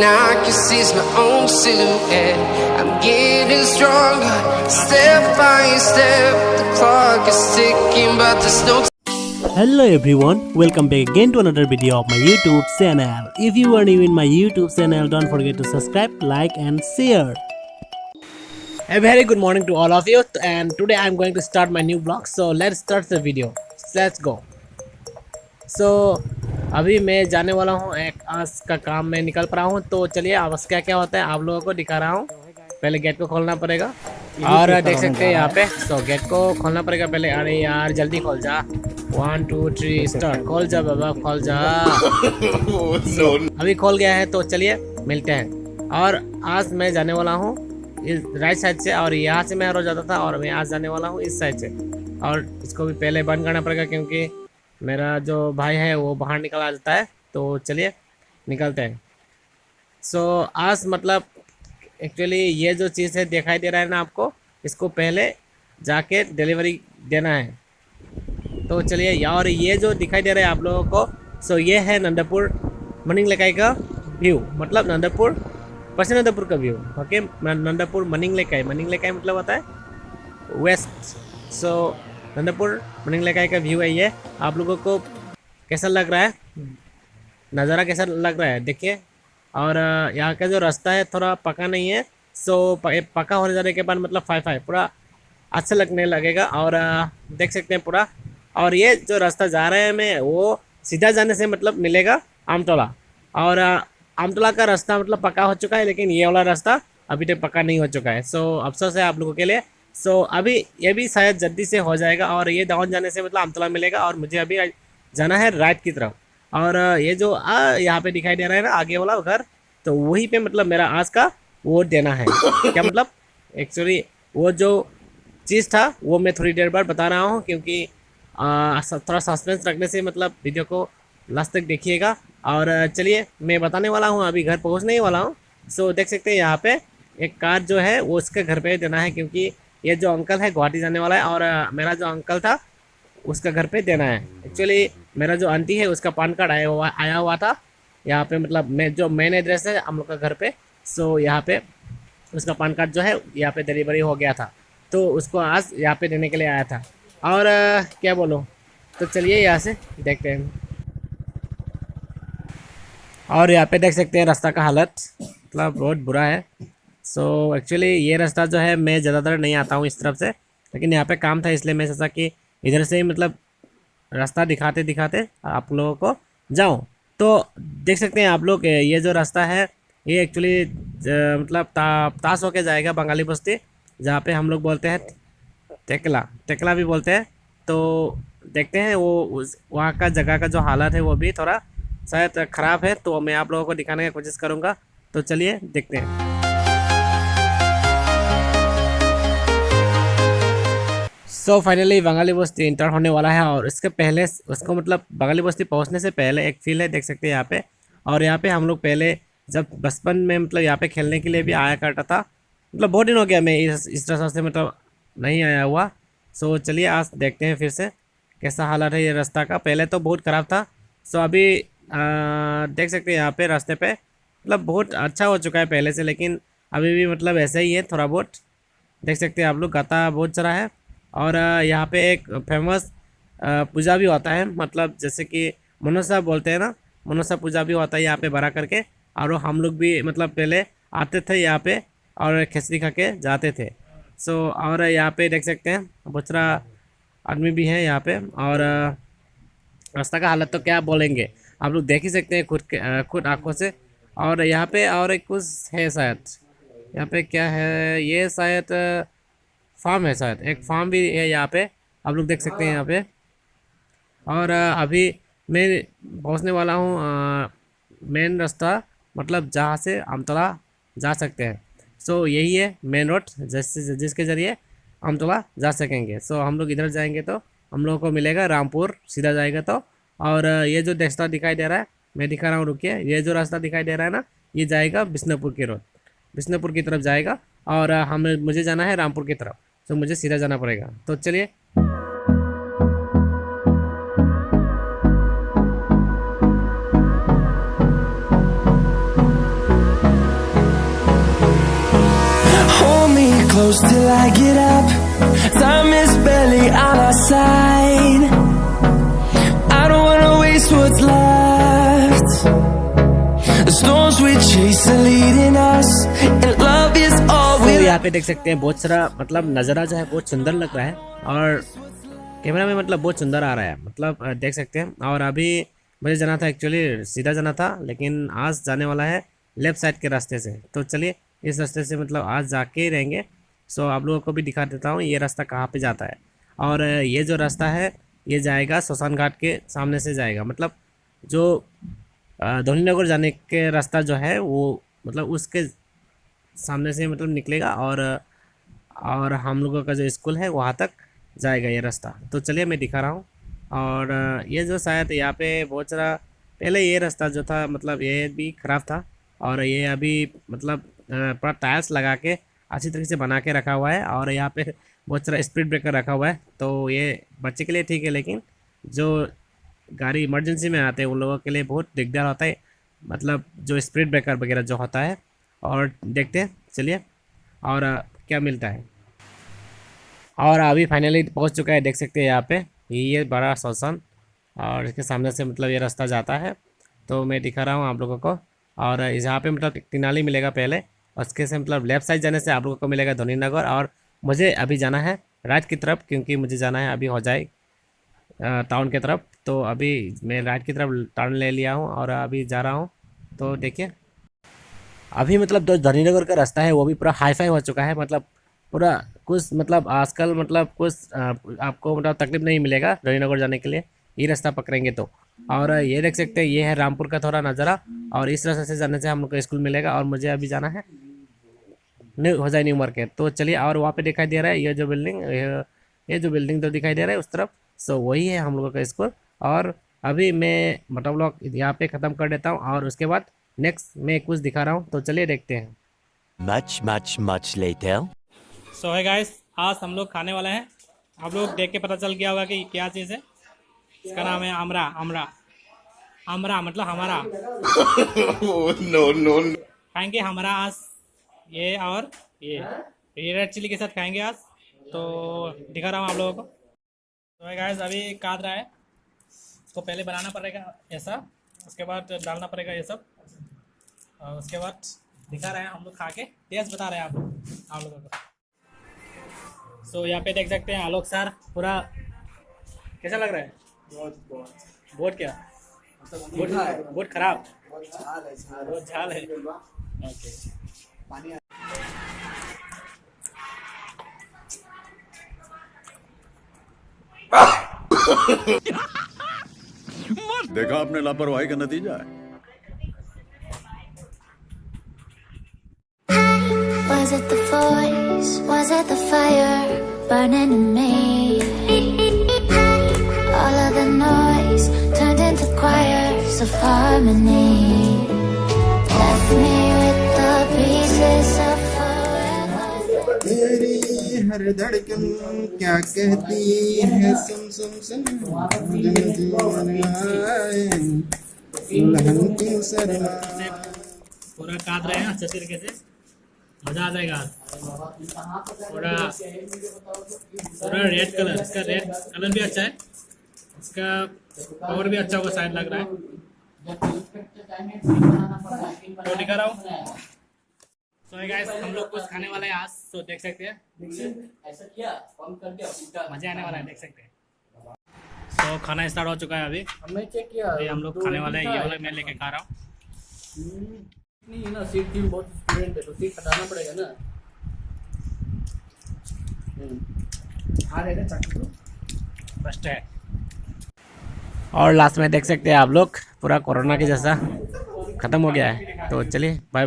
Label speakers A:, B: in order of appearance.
A: I can see my own silhouette. I'm getting stronger, step by step. The clock is ticking, but there's no
B: Hello everyone, welcome back again to another video of my YouTube channel. If you are new in my YouTube channel, don't forget to subscribe, like and share. A very good morning to all of you, and today I'm going to start my new vlog. So let's start the video. Let's go. So अभी मैं जाने वाला हूँ, एक आज का काम मैं निकल पा रहा हूँ। तो चलिए अब क्या क्या होता है आप लोगों को दिखा रहा हूँ। पहले गेट को खोलना पड़ेगा और देख सकते हैं यहाँ पे। तो गेट को खोलना पड़ेगा पहले। अरे यार जल्दी खोल जा, 1 2 3 स्टार्ट। खोल जा बाबा, खोल जा। अभी खोल गया है, तो चलिए मिलते हैं। और आज मैं जाने वाला हूँ इस राइट साइड से, और यहाँ से मैं रोज जाता था, और मैं आज जाने वाला हूँ इस साइड से। और इसको भी पहले बंद करना पड़ेगा क्योंकि मेरा जो भाई है वो बाहर निकल आ जाता है। तो चलिए निकलते हैं। सो आज मतलब एक्चुअली ये जो चीज़ है दिखाई दे रहा है ना आपको, इसको पहले जाके डिलीवरी देना है। तो चलिए, और ये जो दिखाई दे रहा है आप लोगों को, सो ये है नंदापुर मनिंग लेकाई का व्यू, मतलब नंदापुर पश्चिम नंदापुर का व्यू। ओके, नंदापुर मनिंग लेकाई मतलब होता है वेस्ट। सो नंदापुर मनिंग लेकाई का व्यू है ये। आप लोगों को कैसा लग रहा है, नज़ारा कैसा लग रहा है देखिए। और यहाँ का जो रास्ता है थोड़ा पका नहीं है। सो पका होने जाने के बाद मतलब 5 पूरा अच्छा लगने लगेगा। और देख सकते हैं पूरा। और ये जो रास्ता जा रहे हैं मैं, वो सीधा जाने से मतलब मिलेगा आमतौला। और आमतौला का रास्ता मतलब पका हो चुका है, लेकिन ये वाला रास्ता अभी तक पका नहीं हो चुका है। सो अफसोस है आप लोगों के लिए। सो अभी ये भी शायद जल्दी से हो जाएगा। और ये डाउन जाने से मतलब आमतौला मिलेगा, और मुझे अभी जाना है राइट की तरफ। और ये जो यहाँ पे दिखाई दे रहा है ना आगे वाला घर, तो वहीं पे मतलब मेरा आज का वो देना है। क्या मतलब एक्चुअली वो जो चीज़ था वो मैं थोड़ी देर बाद बता रहा हूँ, क्योंकि थोड़ा सस्पेंस रखने से मतलब वीडियो को लास्ट तक देखिएगा। और चलिए मैं बताने वाला हूँ, अभी घर पहुँचने ही वाला हूँ। सो देख सकते हैं यहाँ पे एक कार जो है वो उसके घर पे देना है, क्योंकि ये जो अंकल है गुवाहाटी जाने वाला है, और मेरा जो अंकल था उसका घर पे देना है। एक्चुअली मेरा जो आंटी है उसका पान कार्ड आया हुआ था यहाँ पे, मतलब जो मेन एड्रेस है हम लोग का घर पे। सो यहाँ पे उसका पान कार्ड जो है यहाँ पे डिलीवरी हो गया था, तो उसको आज यहाँ पे देने के लिए आया था। और क्या बोलूँ, तो चलिए यहाँ से देखते हैं। और यहाँ पे देख सकते हैं रास्ता का हालत मतलब बहुत बुरा है। सो एक्चुअली ये रास्ता जो है मैं ज़्यादातर नहीं आता हूँ इस तरफ से, लेकिन यहाँ पे काम था इसलिए मैं सोचा कि इधर से ही मतलब रास्ता दिखाते दिखाते आप लोगों को जाऊँ। तो देख सकते हैं आप लोग, ये जो रास्ता है ये एक्चुअली मतलब तास होके जाएगा बंगाली बस्ती, जहाँ पे हम लोग बोलते हैं टेकला भी बोलते हैं। तो देखते हैं वो वहाँ का जगह का जो हालत है वो भी थोड़ा शायद ख़राब है, तो मैं आप लोगों को दिखाने की कोशिश करूँगा। तो चलिए देखते हैं। सो फाइनली बंगाली बस्ती इंटर होने वाला है, और इसके पहले उसको मतलब बंगाली बस्ती पहुंचने से पहले एक फील्ड है देख सकते हैं यहाँ पे। और यहाँ पे हम लोग पहले जब बचपन में मतलब यहाँ पे खेलने के लिए भी आया करता था। मतलब बहुत दिन हो गया मैं इस रास्ते से मतलब नहीं आया हुआ। सो चलिए आज देखते हैं फिर से कैसा हालत है ये रास्ता का। पहले तो बहुत ख़राब था। सो अभी देख सकते हैं यहाँ पे रास्ते पे मतलब बहुत अच्छा हो चुका है पहले से, लेकिन अभी भी मतलब ऐसा ही है थोड़ा बहुत। देख सकते हैं आप लोग गाता बहुत सारा है। और यहाँ पे एक फेमस पूजा भी होता है, मतलब जैसे कि मनसा बोलते हैं ना, मनसा पूजा भी होता है यहाँ पे बड़ा करके। और हम लोग भी मतलब पहले आते थे यहाँ पे और खिचड़ी खा के जाते थे। सो और यहाँ पे देख सकते हैं बहुत सारा आदमी भी है यहाँ पे। और रास्ता का हालत तो क्या बोलेंगे, आप लोग देख ही सकते हैं खुद आँखों से। और यहाँ पे और एक कुछ है शायद, यहाँ पे क्या है, ये शायद फार्म है, शायद एक फार्म भी है यहाँ पे, आप लोग देख सकते हैं यहाँ पे। और अभी मैं पहुँचने वाला हूँ मेन रास्ता, मतलब जहाँ से आमतौला जा सकते हैं। सो यही है मेन रोड जिसके ज़रिए आमतौला जा सकेंगे। सो हम लोग इधर जाएंगे तो हम लोगों को मिलेगा रामपुर, सीधा जाएगा तो। और ये जो रास्ता दिखाई दे रहा है मैं दिखा रहा हूँ, रुकिए। ये जो रास्ता दिखाई दे रहा है ना, ये जाएगा बिष्णुपुर की रोड, बिष्णुपुर की तरफ जाएगा। और मुझे जाना है रामपुर की तरफ, तो मुझे सीधा जाना पड़ेगा। तो चलिए।
C: close till I get up. Time is barely on our side. I don't wanna waste what's left. The storms we chase are leading us, and love is all
B: तो
C: we
B: यहाँ पे देख सकते हैं बहुत सारा मतलब नज़ारा जो है बहुत सुंदर लग रहा है और कैमरा में मतलब बहुत सुंदर आ रहा है, मतलब देख सकते हैं। और अभी मुझे जाना था, एक्चुअली सीधा जाना था, लेकिन आज जाने वाला है लेफ़्ट साइड के रास्ते से। तो चलिए इस रास्ते से मतलब आज जाके ही रहेंगे। सो आप लोगों को भी दिखा देता हूँ ये रास्ता कहाँ पे जाता है। और ये जो रास्ता है ये जाएगा शमशान घाट के सामने से जाएगा, मतलब जो धोनीनगर जाने के रास्ता जो है वो मतलब उसके सामने से मतलब निकलेगा और हम लोगों का जो स्कूल है वहाँ तक जाएगा ये रास्ता। तो चलिए मैं दिखा रहा हूँ। और ये जो शायद यहाँ पे बहुत सारा पहले ये रास्ता जो था मतलब ये भी ख़राब था और ये अभी मतलब पूरा टाइल्स लगा के अच्छी तरीके से बना के रखा हुआ है। और यहाँ पे बहुत सारा स्पीड ब्रेकर रखा हुआ है, तो ये बच्चे के लिए ठीक है, लेकिन जो गाड़ी इमरजेंसी में आते हैं उन लोगों के लिए बहुत दिकदार होता है, मतलब जो स्पीड ब्रेकर वगैरह जो होता है। और देखते हैं चलिए और क्या मिलता है। और अभी फाइनली पहुंच चुका है, देख सकते हैं यहाँ पे ये बड़ा शमशान और इसके सामने से मतलब ये रास्ता जाता है। तो मैं दिखा रहा हूँ आप लोगों को। और यहाँ पे मतलब तिनाली मिलेगा पहले, उसके से मतलब लेफ़्ट साइड जाने से आप लोगों को मिलेगा धोनीनगर। और मुझे अभी जाना है राइट की तरफ, क्योंकि मुझे जाना है अभी हो जाए टाउन की तरफ। तो अभी मैं राइट की तरफ टर्न ले लिया हूँ और अभी जा रहा हूँ। तो देखिए अभी मतलब जो धोनीनगर का रास्ता है वो भी पूरा हाई फाई हो चुका है, मतलब पूरा कुछ मतलब आजकल मतलब कुछ आपको मतलब तकलीफ नहीं मिलेगा धोनीनगर जाने के लिए ये रास्ता पकड़ेंगे तो। और ये देख सकते हैं ये है रामपुर का थोड़ा नज़ारा और इस रास्ते से जाने से हम लोग को स्कूल मिलेगा। और मुझे अभी जाना है न्यू हो जाए न्यू मार्केट। तो चलिए, और वहाँ पे दिखाई दे रहा है ये जो बिल्डिंग तो दिखाई दे रहा है उस तरफ, सो वही है हम लोगों का स्कूल। और अभी मैं मोटा व्लॉग यहाँ पे ख़त्म कर देता हूँ और उसके बाद नेक्स्ट मैं कुछ दिखा रहा हूँ, तो चलिए देखते हैं।
D: Much later.
E: सो है गाइस, आज हम लोग खाने वाले हैं। आप लोग देख के पता चल गया होगा कि क्या चीज़ है। इसका नाम है आमरा मतलब हमारा।
D: No.
E: खाएंगे हमारा आज ये, और ये रेड चिली के साथ खाएंगे आज। तो दिखा रहा हूँ आप लोगों को। तो है गाइस, अभी काट रहा है, इसको पहले बनाना पड़ेगा ऐसा, उसके बाद डालना पड़ेगा ये सब, और उसके बाद दिखा रहे हैं हम लोग खा के टेस्ट बता रहे हैं आप लोगों को। सो यहाँ पे देख सकते हैं आलोक सर, पूरा कैसा लग रहा है? बहुत क्या बहुत खराब, बहुत झाल है। ओके,
F: देखा आपने लापरवाही का नतीजा है।
G: Was it the voice? Was it the fire burning in me? All of the noise turned into choirs of harmony. Left me with the pieces of forever.
H: तेरी हर धड़कन क्या कहती है, सुन सुन सुन
E: पूरा काट रहे हैं अच्छे तरीके से, मजा आ जाएगा। पूरा रेड कलर, इसका रेड कलर भी अच्छा है, इसका पावर भी अच्छा होगा शायद, लग रहा है। तो दिखा रहा हूँ। तो गाइस, हम लोग कुछ खाने वाले हैं आज, तो देख सकते हैं मजा आने वाला है, देख सकते हैं। तो खाना स्टार्ट हो चुका है अभी हम लोग खाने वाले हैं। ये वाला मैं लेके खा रहा हूँ।
I: नहीं ना, सीट थी बहुत स्टूडेंट है तो सीट हटाना पड़ेगा ना। आ रहेगा चाकू
E: फर्स्ट है।
B: और लास्ट में देख सकते हैं आप लोग पूरा कोरोना के जैसा ख़त्म हो गया है। तो चलिए बाय।